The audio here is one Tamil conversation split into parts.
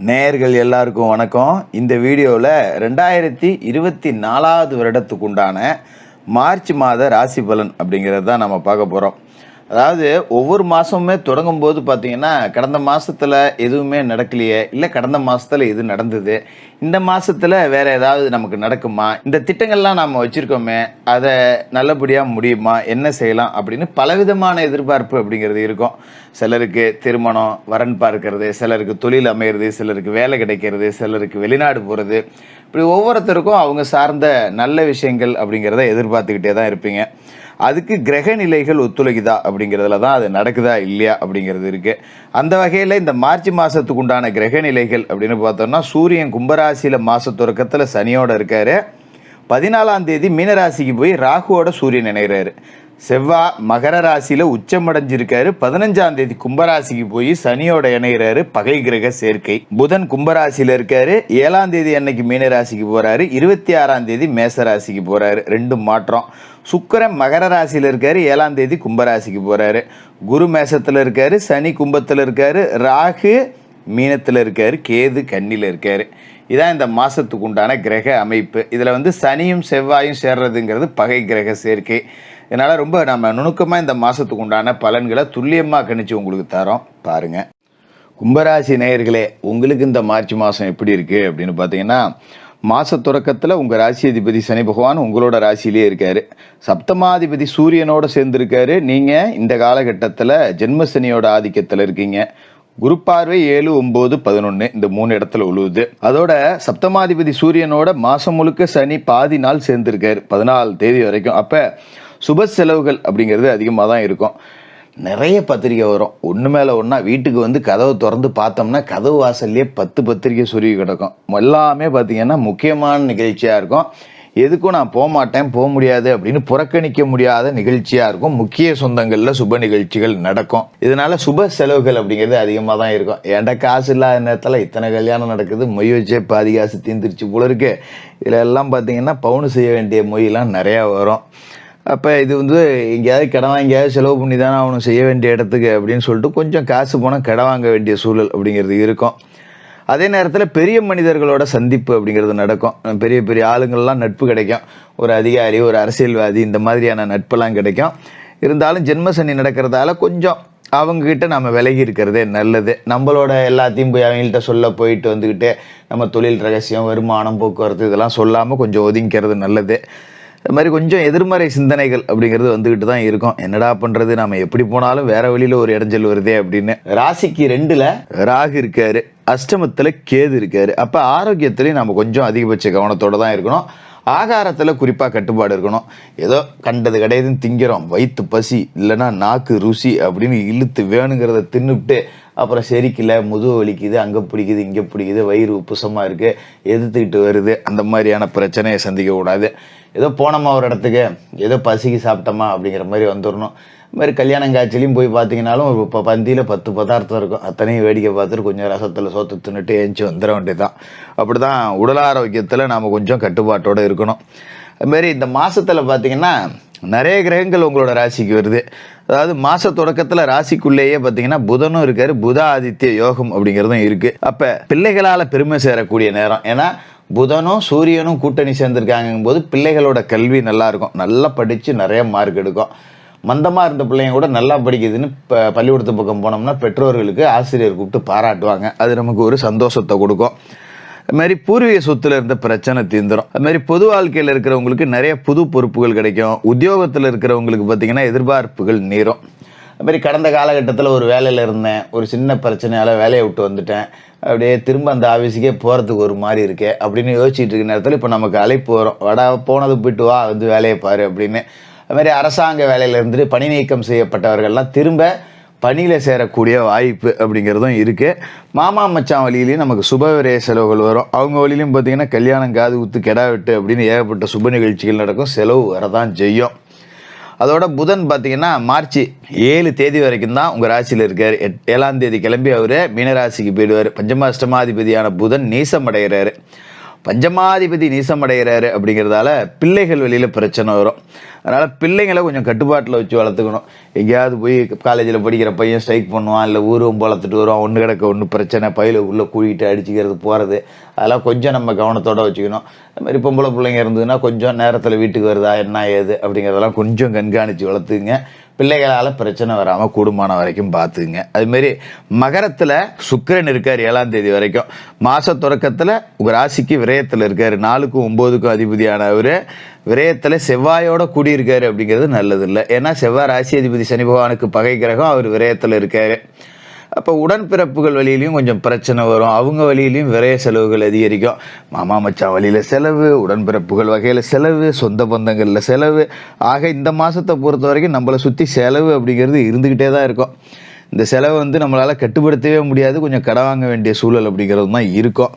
நேயர்கள் எல்லாருக்கும் வணக்கம். இந்த வீடியோவில் 2024 வருடத்துக்கு உண்டான மார்ச் மாத ராசி பலன் அப்படிங்கிறது தான் நம்ம பார்க்க போகிறோம். அதாவது ஒவ்வொரு மாதமுமே தொடங்கும் போது பார்த்திங்கன்னா கடந்த மாதத்தில் எதுவுமே நடக்கலையே, இல்லை கடந்த மாதத்தில் எது நடந்தது, இந்த மாதத்தில் வேறு ஏதாவது நமக்கு நடக்குமா, இந்த திட்டங்கள்லாம் நாம் வச்சுருக்கோமே அதை நல்லபடியாக முடியுமா, என்ன செய்யலாம் அப்படின்னு பலவிதமான எதிர்பார்ப்பு அப்படிங்கிறது இருக்கும். சிலருக்கு திருமணம் வரன் பார்க்கறது, சிலருக்கு தொழில் அமையிறது, சிலருக்கு வேலை கிடைக்கிறது, சிலருக்கு வெளிநாடு போகிறது, இப்படி ஒவ்வொருத்தருக்கும் அவங்க சார்ந்த நல்ல விஷயங்கள் அப்படிங்கிறத எதிர்பார்த்துக்கிட்டே தான் இருப்பீங்க. அதுக்கு கிரக நிலைகள் ஒத்துழைக்குதா அப்படிங்கிறதுல தான் அது நடக்குதா இல்லையா அப்படிங்கிறது இருக்குது. அந்த வகையில் இந்த மார்ச் மாதத்துக்கு உண்டான கிரக நிலைகள் அப்படின்னு பார்த்தோம்னா, சூரியன் கும்பராசியில் மாத தொடக்கத்தில் சனியோடு இருக்கார். 14ஆம் தேதி மீனராசிக்கு போய் ராகுவோட சூரியன் இணைகிறாரு. செவ்வாய் மகர ராசியில் உச்சமடைஞ்சிருக்காரு. 15ஆம் தேதி கும்பராசிக்கு போய் சனியோட இணைகிறாரு, பகை கிரக சேர்க்கை. புதன் கும்பராசியில் இருக்காரு. 7ஆம் தேதி அன்னைக்கு மீனராசிக்கு போகிறாரு. 26ஆம் தேதி மேசராசிக்கு போகிறாரு. ரெண்டு மாற்றம். சுக்கிரன் மகர ராசியில் இருக்காரு. 7ஆம் தேதி கும்பராசிக்கு போகிறாரு. குரு மேசத்தில் இருக்காரு. சனி கும்பத்தில் இருக்காரு. ராகு மீனத்தில் இருக்காரு. கேது கன்னியில் இருக்காரு. இதான் இந்த மாதத்துக்கு உண்டான கிரக அமைப்பு. இதில் சனியும் செவ்வாயும் சேர்றதுங்கிறது பகை கிரக சேர்க்கை. இதனால் ரொம்ப நம்ம நுணுக்கமாக இந்த மாதத்துக்கு உண்டான பலன்களை துல்லியமாக கணிச்சு உங்களுக்கு தரோம், பாருங்கள். கும்பராசி நேயர்களே, உங்களுக்கு இந்த மார்ச் மாதம் எப்படி இருக்குது அப்படின்னு பார்த்தீங்கன்னா, மாத தொடக்கத்தில் உங்கள் ராசி அதிபதி சனி பகவான் உங்களோட ராசியிலே இருக்கார். சப்தமாதிபதி சூரியனோடு சேர்ந்துருக்காரு. நீங்கள் இந்த காலகட்டத்தில் ஜென்மசனியோட ஆதிக்கத்தில் இருக்கீங்க. குரு பார்வை 7, 9, 11 இந்த 3 இடத்துல உழுவுது. அதோட சப்தமாதிபதி சூரியனோட மாதம் முழுக்க சனி பாதி நாள் சேர்ந்துருக்காரு, 14 தேதி வரைக்கும். அப்போ சுப செலவுகள் அப்படிங்கிறது அதிகமாக தான் இருக்கும். நிறைய பத்திரிக்கை வரும், ஒன்று மேலே ஒன்றா. வீட்டுக்கு கதவை திறந்து பார்த்தோம்னா கதவு வாசல்லையே 10 பத்திரிக்கை சொருகி கிடக்கும். எல்லாமே பார்த்திங்கன்னா முக்கியமான நிகழ்ச்சியாக இருக்கும். எதுக்கும் நான் போக மாட்டேன், போக முடியாது அப்படின்னு புறக்கணிக்க முடியாத நிகழ்ச்சியாக இருக்கும். முக்கிய சொந்தங்களில் சுப நிகழ்ச்சிகள் நடக்கும். இதனால சுப செலவுகள் அப்படிங்கிறது அதிகமாக தான் இருக்கும். ஏன்டா காசு இல்லாத நேரத்தில் இத்தனை கல்யாணம் நடக்குது, மொய் வச்சே பாதி காசு தீர்ந்துருச்சு போல இருக்கு. இதில் எல்லாம் பார்த்தீங்கன்னா பவுனு செய்ய வேண்டிய மொய்யெல்லாம் நிறையா வரும். அப்போ இது எங்கேயாவது கடன் வாங்கியாவது செலவு பண்ணி தானே அவனுக்கு செய்ய வேண்டிய இடத்துக்கு அப்படின்னு சொல்லிட்டு கொஞ்சம் காசு போனால் கடன் வாங்க வேண்டிய சூழல் அப்படிங்கிறது இருக்கும். அதே நேரத்தில் பெரிய மனிதர்களோட சந்திப்பு அப்படிங்கிறது நடக்கும். பெரிய பெரிய ஆளுங்கள்லாம் நட்பு கிடைக்கும். ஒரு அதிகாரி, ஒரு அரசியல்வாதி, இந்த மாதிரியான நட்பெல்லாம் கிடைக்கும். இருந்தாலும் ஜென்மசனி நடக்கிறதால கொஞ்சம் அவங்கக்கிட்ட நம்ம விலகி இருக்கிறதே நல்லது. நம்மளோட எல்லாத்தையும் போய் அவங்கள்ட்ட சொல்ல போயிட்டு வந்துக்கிட்டு நம்ம தொழில் ரகசியம், வருமானம், போக்குவரத்து இதெல்லாம் சொல்லாமல் கொஞ்சம் ஒதுங்கிக்கிறது நல்லது. அது மாதிரி கொஞ்சம் எதிர்மறை சிந்தனைகள் அப்படிங்கிறது வந்துக்கிட்டு தான் இருக்கும். என்னடா பண்ணுறது, நம்ம எப்படி போனாலும் வேற வழியில் ஒரு இடைஞ்சல் வருதே அப்படின்னு. ராசிக்கு 2ல் ராகு இருக்காரு, அஷ்டமத்தில் கேது இருக்காரு. அப்போ ஆரோக்கியத்துலேயும் நம்ம கொஞ்சம் அதிகபட்ச கவனத்தோடு தான் இருக்கணும். ஆகாரத்தில் குறிப்பாக கட்டுப்பாடு இருக்கணும். ஏதோ கண்டது கிடையாதுன்னு திங்கிறோம், வயிற்று பசி இல்லைன்னா நாக்கு ருசி அப்படின்னு இழுத்து வேணுங்கிறத தின்னுவிட்டு அப்புறம் செரிக்கல, முதுகு வலிக்குது, அங்கே பிடிக்குது, இங்கே பிடிக்குது, வயிறு உப்புசமாக இருக்குது, எதிர்த்துக்கிட்டு வருது, அந்த மாதிரியான பிரச்சனையை சந்திக்கக்கூடாது. ஏதோ போனோமா ஒரு இடத்துக்கு, ஏதோ பசிக்கு சாப்பிட்டோமா அப்படிங்கிற மாதிரி வந்துடணும். இது மாதிரி கல்யாணம் காட்சிலையும் போய் பார்த்தீங்கன்னாலும் ஒரு பந்தியில் 10 பதார்த்தம் இருக்கும். அத்தனையும் வேடிக்கை பார்த்துட்டு கொஞ்சம் ரசத்தில் சோத்து தின்னுட்டு ஏஞ்சி வந்துட வேண்டியதுதான். அப்படி தான் உடல் ஆரோக்கியத்தில் நாம் கொஞ்சம் கட்டுப்பாட்டோடு இருக்கணும். அதுமாரி இந்த மாதத்தில் பார்த்திங்கன்னா நிறைய கிரகங்கள் உங்களோட ராசிக்கு வருது. அதாவது மாத தொடக்கத்தில் ராசிக்குள்ளேயே பார்த்தீங்கன்னா புதனும் இருக்கார், புத ஆதித்ய யோகம் அப்படிங்கிறதும் இருக்குது. அப்போ பிள்ளைகளால் பெருமை சேரக்கூடிய நேரம். ஏன்னா புதனும் சூரியனும் கூட்டணி சேர்ந்துருக்காங்கும் போது பிள்ளைகளோட கல்வி நல்லாயிருக்கும். நல்லா படித்து நிறைய மார்க் எடுக்கும். மந்தமாக இருந்த பிள்ளைங்க கூட நல்லா படிக்குதுன்னு பள்ளிக்கூடத்து பக்கம் போனோம்னா பெற்றோர்களுக்கு ஆசிரியர் கூப்பிட்டு பாராட்டுவாங்க. அது நமக்கு ஒரு சந்தோஷத்தை கொடுக்கும். அதுமாதிரி பூர்வீக சொத்துல இருந்த பிரச்சனை தீர்ந்துடும். அதுமாதிரி பொது வாழ்க்கையில் இருக்கிறவங்களுக்கு நிறைய புது பொறுப்புகள் கிடைக்கும். உத்தியோகத்தில் இருக்கிறவங்களுக்கு பார்த்திங்கன்னா எதிர்பார்ப்புகள் நீரும். அதுமாதிரி கடந்த காலகட்டத்தில் ஒரு வேலையில் இருந்தேன், ஒரு சின்ன பிரச்சனையால் வேலையை விட்டு வந்துட்டேன், அப்படியே திரும்ப அந்த ஆஃபீஸுக்கே போகிறதுக்கு ஒரு மாதிரி இருக்கே அப்படின்னு யோசிச்சுட்டு இருக்க நேரத்தில் இப்போ நமக்கு அழைப்பு வரும், வடா போனது போயிட்டு வா, வேலையை பாரு அப்படின்னு. அதுமாதிரி அரசாங்க வேலையில் இருந்துட்டு பணி நீக்கம் செய்யப்பட்டவர்கள்லாம் திரும்ப பணியில் சேரக்கூடிய வாய்ப்பு அப்படிங்கிறதும் இருக்குது. மாமா மச்சான் வழியிலையும் நமக்கு சுப விரய செலவுகள் வரும். அவங்க வழியிலையும் பார்த்திங்கன்னா கல்யாணம், காது குத்து, கெடா வெட்டு அப்படின்னு ஏகப்பட்ட சுப நிகழ்ச்சிகள் நடக்கும். செலவு வரதான் செய்யும். அதோட புதன் பார்த்திங்கன்னா மார்ச் 7 தேதி வரைக்கும் தான் உங்கள் ராசியில் இருக்கார். 7ஆம் தேதி கிளம்பி அவர் மீனராசிக்கு போயிடுவார். பஞ்சமாஷ்டமாதிபதியான புதன் நீசம் அடைகிறாரு. பஞ்சமாதிபதி நீசமடைகிறாரு அப்படிங்கிறதால பிள்ளைகள் வெளியில் பிரச்சனை வரும். அதனால் பிள்ளைங்களை கொஞ்சம் கட்டுப்பாட்டில் வச்சு வளர்த்துக்கணும். எங்கேயாவது போய் காலேஜில் படிக்கிற பையன் ஸ்ட்ரைக் பண்ணுவான், இல்லை ஊரும் வளர்த்துட்டு வருவான், ஒன்று கிடக்க ஒன்று பிரச்சனை, பையில உள்ளே கூட்டிகிட்டு அடிச்சுக்கிறது போகிறது, அதெல்லாம் கொஞ்சம் நம்ம கவனத்தோடு வச்சுக்கணும். அது மாதிரி பொம்பளை பிள்ளைங்க இருந்ததுன்னா கொஞ்சம் நேரத்தில் வீட்டுக்கு வருதா என்ன ஏது அப்படிங்கிறதெல்லாம் கொஞ்சம் கண்காணித்து வளர்த்துங்க. பிள்ளைகளால் பிரச்சனை வராமல் கூடுமான வரைக்கும் பார்த்துங்க. அதுமாரி மகரத்தில் சுக்கிரன் இருக்கார் 7ஆம் தேதி வரைக்கும். மாத தொடக்கத்தில் உங்கள் ராசிக்கு விரயத்தில் இருக்கார். 4க்கும் 9க்கும் அதிபதியான அவர் விரயத்தில் செவ்வாயோட கூடியிருக்காரு அப்படிங்கிறது நல்லதில்லை. ஏன்னா செவ்வாய் ராசி அதிபதி சனி பகவானுக்கு பகை கிரகம், அவர் விரயத்தில் இருக்கார். அப்போ உடன்பிறப்புகள் வழியிலையும் கொஞ்சம் பிரச்சனை வரும், அவங்க வழியிலையும் விரைய செலவுகள் அதிகரிக்கும். மாமா மச்சான் வழியில் செலவு, உடன்பிறப்புகள் வகையில் செலவு, சொந்த பந்தங்களில் செலவு. ஆக இந்த மாதத்தை பொறுத்த வரைக்கும் நம்மளை சுற்றி செலவு அப்படிங்கிறது இருந்துக்கிட்டே தான் இருக்கும். இந்த செலவை நம்மளால் கட்டுப்படுத்தவே முடியாது, கொஞ்சம் கடன் வாங்க வேண்டிய சூழல் அப்படிங்கிறது தான் இருக்கும்.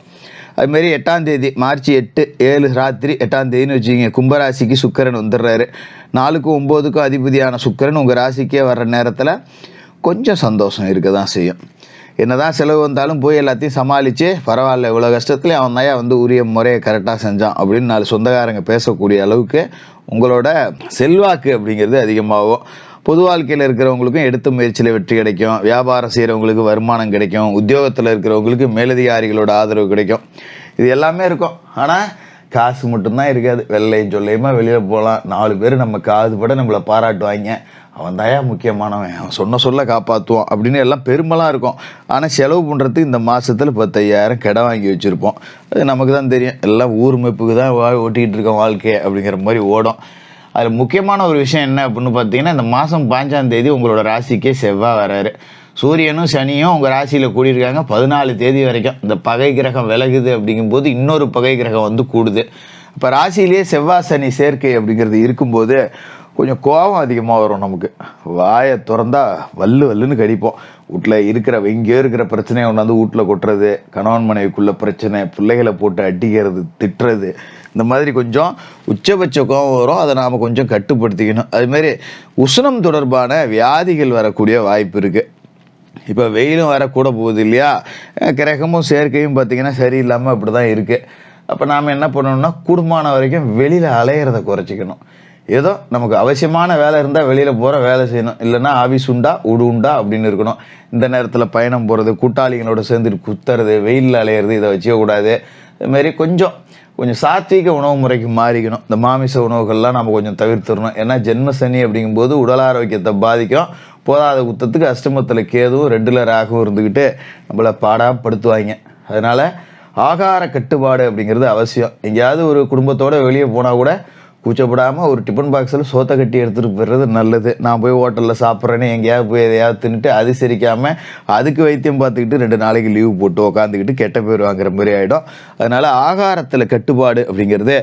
அதுமாரி 8ஆம் தேதி மார்ச் 8, 7 ராத்திரி 8ஆம் தேதினு வச்சுக்கிங்க, கும்பராசிக்கு சுக்கிரன் வந்துடுறாரு. 4க்கும் 9க்கும் அதிபதியான சுக்கிரன் உங்கள் ராசிக்கே வர்ற நேரத்தில் கொஞ்சம் சந்தோஷம் இருக்க தான் செய்யும். என்ன தான் செலவு வந்தாலும் போய் எல்லாத்தையும் சமாளித்து பரவாயில்ல, இவ்வளோ கஷ்டத்துலேயும் அவன் தான் உரிய முறையை கரெக்டாக செஞ்சான் அப்படின்னு 4 சொந்தக்காரங்க பேசக்கூடிய அளவுக்கு உங்களோட செல்வாக்கு அப்படிங்கிறது அதிகமாகும். பொது வாழ்க்கையில் இருக்கிறவங்களுக்கும் எடுத்த முயற்சியில் வெற்றி கிடைக்கும். வியாபாரம் செய்கிறவங்களுக்கு வருமானம் கிடைக்கும். உத்தியோகத்தில் இருக்கிறவங்களுக்கு மேலதிகாரிகளோட ஆதரவு கிடைக்கும். இது எல்லாமே இருக்கும். ஆனால் காசு மட்டும்தான் இருக்காது. வெள்ளையும் சொல்லையுமா வெளியில் போகலாம், 4 பேர் நம்ம காதுபட நம்மளை பாராட்டுவாங்க, அவன் தாயா முக்கியமானவன், அவன் சொன்ன காப்பாற்றுவான் அப்படின்னு எல்லாம் பெருமைலாம் இருக்கும். ஆனால் செலவு பண்ணுறதுக்கு இந்த மாதத்தில் 10,000 கடன் வாங்கி வச்சுருப்போம். அது நமக்கு தான் தெரியும். எல்லாம் ஊர் மெப்புக்கு தான் ஓட்டிகிட்டு இருக்கோம் வாழ்க்கையை அப்படிங்கிற மாதிரி ஓடும். அதில் முக்கியமான ஒரு விஷயம் என்ன அப்படின்னு பார்த்தீங்கன்னா, இந்த மாதம் 5ஆம் தேதி உங்களோட ராசிக்கே செவ்வாய் வராரு. சூரியனும் சனியும் உங்கள் ராசியில் கூடியிருக்காங்க 14 தேதி வரைக்கும். இந்த பகை கிரகம் விலகுது அப்படிங்கும்போது இன்னொரு பகை கிரகம் கூடுது. இப்போ ராசியிலேயே செவ்வாய் சனி சேர்க்கை அப்படிங்கிறது இருக்கும்போது கொஞ்சம் கோபம் அதிகமாக வரும். நமக்கு வாயை திறந்தா வல்லுன்னு கடிப்போம். வீட்டில் எங்கேயோ இருக்கிற பிரச்சனையை கொண்டாந்து வீட்டில் கொட்டுறது, கணவன் மனைவிக்குள்ள பிரச்சனை, பிள்ளைகளை போட்டு அடிக்கிறது, திட்டுறது, இந்த மாதிரி கொஞ்சம் உச்சபட்ச கோபம் வரும். அதை நாம் கொஞ்சம் கட்டுப்படுத்திக்கணும். அதுமாரி உஷ்ணம் தொடர்பான வியாதிகள் வரக்கூடிய வாய்ப்பு இருக்குது. இப்போ வெயிலும் வரக்கூட போகுது இல்லையா, கிரகமும் சேர்க்கையும் பார்த்திங்கன்னா சரியில்லாமல் அப்படி தான் இருக்குது. அப்போ நாம் என்ன பண்ணணும்னா, கூடுமான வரைக்கும் வெளியில் அலையிறத குறைச்சிக்கணும். ஏதோ நமக்கு அவசியமான வேலை இருந்தால் வெளியில் போகிற வேலை செய்யணும், இல்லைன்னா ஆஃபீஸ் உண்டா உடு உண்டா அப்படின்னு இருக்கணும். இந்த நேரத்தில் பயணம் போகிறது, கூட்டாளிகளோட சேர்ந்துட்டு குத்துறது, வெயிலில் அலையிறது, இதை வச்சுக்கக்கூடாது. இதுமாரி கொஞ்சம் சாத்வீக உணவு முறைக்கு மாறிக்கணும். இந்த மாமிச உணவுகள்லாம் நம்ம கொஞ்சம் தவிர்த்துடணும். ஏன்னா ஜென்ம சனி அப்படிங்கும்போது உடல் ஆரோக்கியத்தை பாதிக்கும். போதாத குத்தத்துக்கு அஷ்டமத்தில் கேதுவும் 2ல் ராகுவும் இருந்துக்கிட்டு நம்மளை பாடாப்படுத்துவாங்க. அதனால் ஆகார கட்டுப்பாடு அப்படிங்கிறது அவசியம். எங்கேயாவது ஒரு குடும்பத்தோடு வெளியே போனால் கூட கூச்சப்படாமல் ஒரு டிஃபன் பாக்ஸில் சோத்தை கட்டி எடுத்துகிட்டு போயிடுறது நல்லது. நான் போய் ஹோட்டலில் சாப்பிட்றேன்னு எங்கேயாவது போய் எதையாவது தின்னுட்டு அது சிரிக்காமல் அதுக்கு வைத்தியம் பார்த்துக்கிட்டு 2 நாளைக்கு லீவு போட்டு உக்காந்துக்கிட்டு கெட்ட பேர் வாங்குற மாதிரி ஆகிடும். அதனால் ஆகாரத்தில் கட்டுப்பாடு அப்படிங்கிறது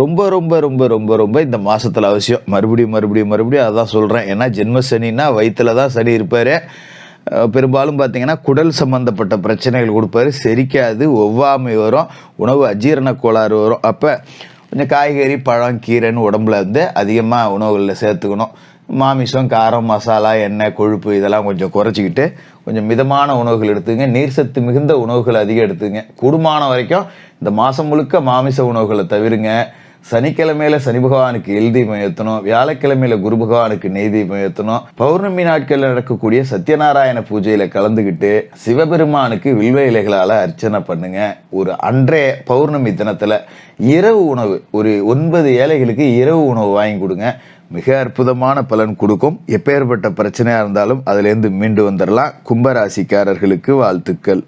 ரொம்ப ரொம்ப ரொம்ப ரொம்ப ரொம்ப இந்த மாதத்தில் அவசியம். மறுபடியும் அதான் சொல்கிறேன். ஏன்னா ஜென்ம சனின்னா வயிற்றில் தான் சனி இருப்பார். பெரும்பாலும் பார்த்திங்கன்னா குடல் சம்மந்தப்பட்ட பிரச்சனைகள் கொடுப்பாரு, செரிக்காது, ஒவ்வாமை வரும், உணவு அஜீரண கோளாறு வரும். அப்போ கொஞ்சம் காய்கறி பழம் கீரைன்னு உடம்புல அதிகமாக உணவுகளில் சேர்த்துக்கணும். மாமிசம் காரம் மசாலா எண்ணெய் கொழுப்பு இதெல்லாம் கொஞ்சம் குறைச்சிக்கிட்டு கொஞ்சம் மிதமான உணவுகள் எடுத்துங்க. நீர் சத்து மிகுந்த உணவுகள் அதிகம் எடுத்துங்க. கூடுமான வரைக்கும் இந்த மாதம் முழுக்க மாமிச உணவுகளை தவிருங்க. சனிக்கிழமையில சனி பகவானுக்கு எல் தீபம் ஏற்றணும். வியாழக்கிழமையில குரு பகவானுக்கு நெய் தீபம் ஏற்றணும். பௌர்ணமி நாட்களில் நடக்கக்கூடிய சத்யநாராயண பூஜையில கலந்துக்கிட்டு சிவபெருமானுக்கு வில்வ இலைகளால் அர்ச்சனை பண்ணுங்க. ஒரு அன்றைய பௌர்ணமி தினத்துல இரவு உணவு ஒரு 9 ஏழைகளுக்கு இரவு உணவு வாங்கி கொடுங்க. மிக அற்புதமான பலன் கொடுக்கும். எப்பேற்பட்ட பிரச்சனையா இருந்தாலும் அதுலேருந்து மீண்டு வந்துடலாம். கும்பராசிக்காரர்களுக்கு வாழ்த்துக்கள்.